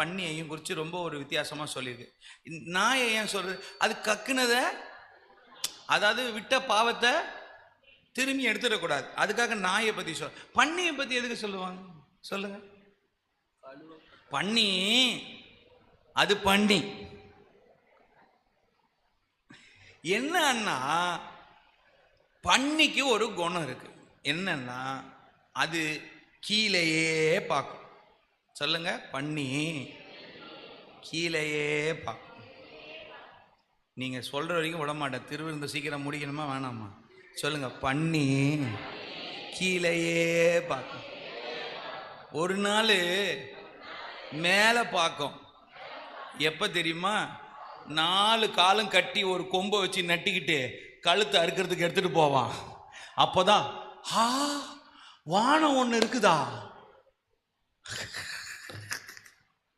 பன்னியையும் குறித்து ரொம்ப ஒரு வித்தியாசமாக சொல்லியிருக்கு. நாயை ஏன் சொல்றது? அது கக்குனதை, அதாவது விட்ட பாவத்தை திரும்பி எடுத்துடக்கூடாது, அதுக்காக நாயை பற்றி பன்னியை பற்றி எதுக்கு சொல்லுவாங்க சொல்லுங்க? பன்னி அது பன்னி என்னன்னா, பன்னிக்கு ஒரு குணம் இருக்கு. என்னன்னா, அது கீழேயே பார்க்கும். சொல்லுங்க, பன்னி கீழேயே பார்க்கும். நீங்க சொல்ற வரைக்கும் விட மாட்டேன். திருவிருந்த சீக்கிரம் முடிக்கணுமா வேணாமா? சொல்லுங்க, பன்னி கீழேயே பார்க்கும். ஒரு நாள் மேலே பார்க்கும். எப்ப தெரியுமா? 4 காலும் கட்டி ஒரு கொம்பை வச்சு நட்டிக்கிட்டு கழுத்தை அறுக்கிறதுக்கு எடுத்துட்டு போவான். அப்போதான் வானம் ஒன்று இருக்குதா